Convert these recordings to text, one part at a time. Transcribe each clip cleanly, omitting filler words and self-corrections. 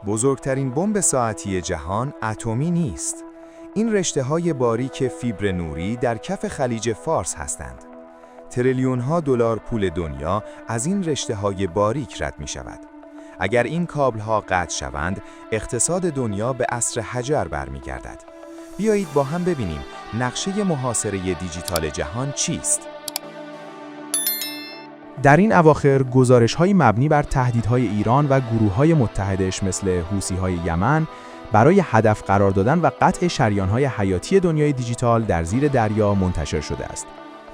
بزرگترین بمب ساعتی جهان اتمی نیست. این رشته‌های باریک فیبر نوری در کف خلیج فارس هستند. تریلیون‌ها دلار پول دنیا از این رشته‌های باریک رد می‌شود. اگر این کابل‌ها قطع شوند، اقتصاد دنیا به عصر حجر برمیگردد. بیایید با هم ببینیم نقشه محاصره دیجیتال جهان چیست؟ در این اواخر گزارش‌های مبنی بر تهدیدهای ایران و گروه‌های متحدش مثل حوثی‌های یمن برای هدف قرار دادن و قطع شریان‌های حیاتی دنیای دیجیتال در زیر دریا منتشر شده است.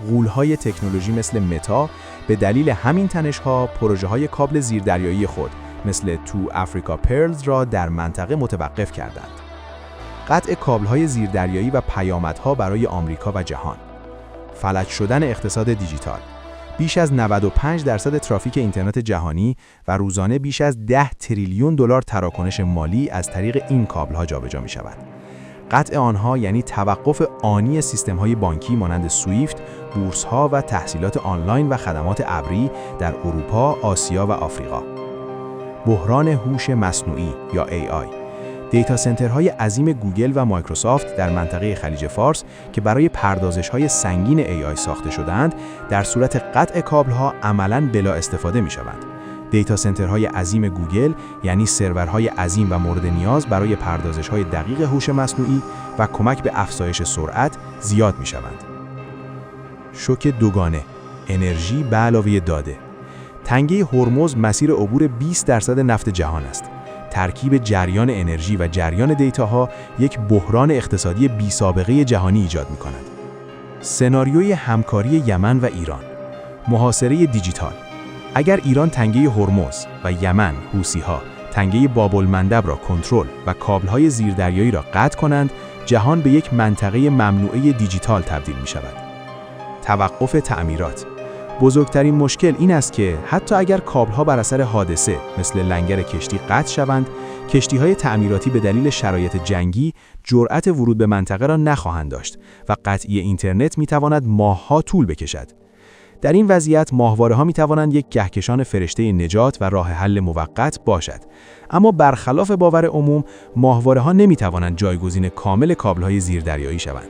غول‌های تکنولوژی مثل متا به دلیل همین تنش‌ها پروژه‌های کابل زیردریایی خود مثل تو افریکا پرلز را در منطقه متوقف کردند. قطع کابل‌های زیردریایی و پیامدها برای آمریکا و جهان. فلج شدن اقتصاد دیجیتال. بیش از 95% ترافیک اینترنت جهانی و روزانه بیش از 10 تریلیون دلار تراکنش مالی از طریق این کابل‌ها جابجا می‌شود. قطع آنها یعنی توقف آنی سیستم‌های بانکی مانند سویفت، بورس‌ها و تحصیلات آنلاین و خدمات ابری در اروپا، آسیا و آفریقا. بحران هوش مصنوعی یا AI. دیتا سنترهای عظیم گوگل و مایکروسافت در منطقه خلیج فارس که برای پردازش‌های سنگین AI ساخته شده‌اند، در صورت قطع کابل‌ها عملاً بلا استفاده می‌شوند. دیتا سنترهای عظیم گوگل یعنی سرورهای عظیم و مورد نیاز برای پردازش‌های دقیق هوش مصنوعی و کمک به افزایش سرعت زیاد می‌شوند. شوک دوگانه، انرژی به علاوه داده. تنگه هرمز مسیر عبور 20% نفت جهان است. ترکیب جریان انرژی و جریان دیتاها یک بحران اقتصادی بی‌سابقه جهانی ایجاد می‌کند. سناریوی همکاری یمن و ایران. محاصره دیجیتال. اگر ایران تنگه هرمز و یمن حوثی‌ها تنگه باب‌المندب را کنترل و کابل‌های زیردریایی را قطع کنند، جهان به یک منطقه ممنوعه دیجیتال تبدیل می‌شود. توقف تعمیرات. بزرگترین مشکل این است که حتی اگر کابل‌ها بر اثر حادثه مثل لنگر کشتی قطع شوند، کشتی‌های تعمیراتی به دلیل شرایط جنگی جرأت ورود به منطقه را نخواهند داشت و قطعی اینترنت می‌تواند ماه‌ها طول بکشد. در این وضعیت ماهواره‌ها می‌توانند یک کهکشان فرشته نجات و راه حل موقت باشد، اما برخلاف باور عموم ماهواره‌ها نمی‌توانند جایگزین کامل کابل‌های زیردریایی شوند.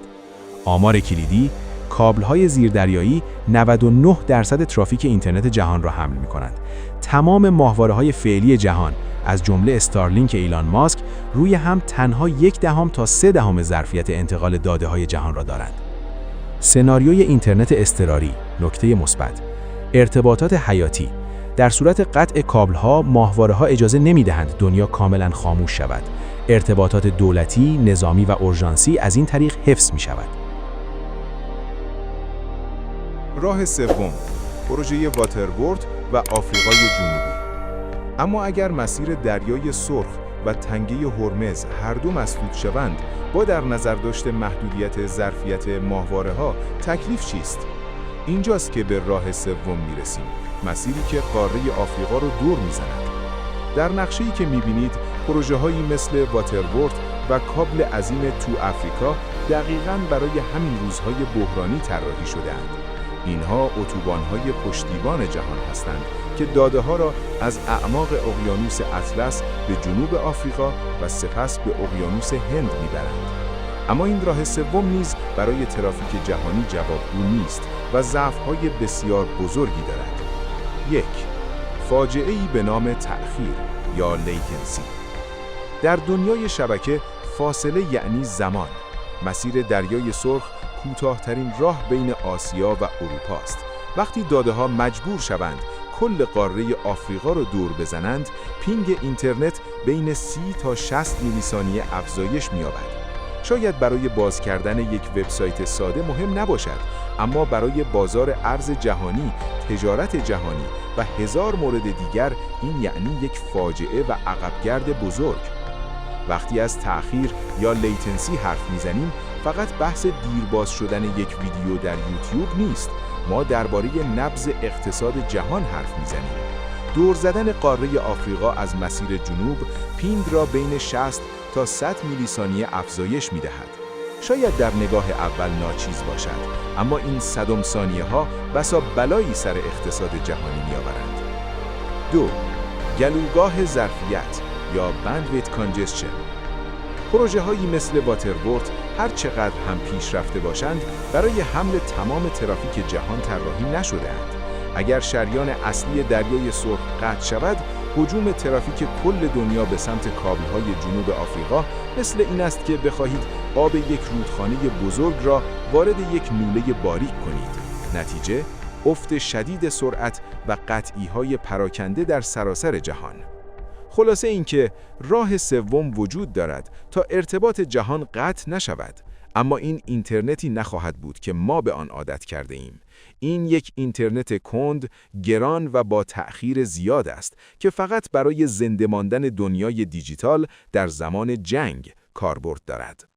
آمار کلیدی: کابل‌های زیردریایی 99% ترافیک اینترنت جهان را حمل می‌کنند. تمام ماهواره‌های فعلی جهان از جمله استارلینک ایلان ماسک روی هم تنها 1/10 تا 0.3 ظرفیت انتقال داده‌های جهان را دارند. سناریوی اینترنت اضطراری، نکته مثبت. ارتباطات حیاتی. در صورت قطع کابل‌ها، ماهواره‌ها اجازه نمی‌دهند دنیا کاملاً خاموش شود. ارتباطات دولتی، نظامی و اورژانسی از این طریق حفظ می‌شود. راه سوم، پروژه واترورد و آفریقای جنوبی. اما اگر مسیر دریای سرخ و تنگه هرمز هر دو مسدود شوند، با در نظر داشت محدودیت ظرفیت ماهواره‌ها، تکلیف چیست؟ اینجاست که به راه سوم میرسیم، مسیری که قاره آفریقا رو دور میزند. در نقشه‌ای که میبینید، پروژه‌هایی مثل واترورد و کابل عظیم تو افریقا دقیقاً برای همین روزهای بحرانی طراحی شده‌اند. اینها اتوبان‌های پشتیبان جهان هستند که داده‌ها را از اعماق اقیانوس اطلس به جنوب آفریقا و سپس به اقیانوس هند می‌برند. اما این راه سوم نیز برای ترافیک جهانی جوابگو نیست و ضعف‌های بسیار بزرگی دارد. 1. فاجعه‌ای به نام تأخیر یا لیتنسی. در دنیای شبکه فاصله یعنی زمان. مسیر دریای سرخ کوتاه‌ترین راه بین آسیا و اروپا است. وقتی داده‌ها مجبور شوند کل قاره آفریقا را دور بزنند، پینگ اینترنت بین 30 تا 60 میلی ثانیه افزایش می‌یابد. شاید برای باز کردن یک وبسایت ساده مهم نباشد، اما برای بازار ارز جهانی، تجارت جهانی و هزار مورد دیگر این یعنی یک فاجعه و عقبگرد بزرگ. وقتی از تأخیر یا لیتنسی حرف میزنیم، فقط بحث دیرباز شدن یک ویدیو در یوتیوب نیست. ما درباره نبض اقتصاد جهان حرف میزنیم. دور زدن قاره آفریقا از مسیر جنوب، پینگ را بین 60 تا 100 میلی ثانیه افزایش میدهد. شاید در نگاه اول ناچیز باشد، اما این صدم ثانیه ها بسا بلایی سر اقتصاد جهانی میآورند. 2. گلوگاه ظرفیت یا bandwidth congestion. پروژه‌هایی مثل واترورت هر چقدر هم پیشرفته باشند، برای حمل تمام ترافیک جهان طراحی نشده‌اند. اگر شریان اصلی دریای سرخ قطع شود، هجوم ترافیک کل دنیا به سمت کابل‌های جنوب آفریقا مثل این است که بخواهید آب یک رودخانه بزرگ را وارد یک لوله باریک کنید. نتیجه، افت شدید سرعت و قطعی‌های پراکنده در سراسر جهان. خلاصه اینکه راه سوم وجود دارد تا ارتباط جهان قطع نشود، اما این اینترنتی نخواهد بود که ما به آن عادت کرده ایم. این یک اینترنت کند، گران و با تأخیر زیاد است که فقط برای زنده ماندن دنیای دیجیتال در زمان جنگ کاربرد دارد.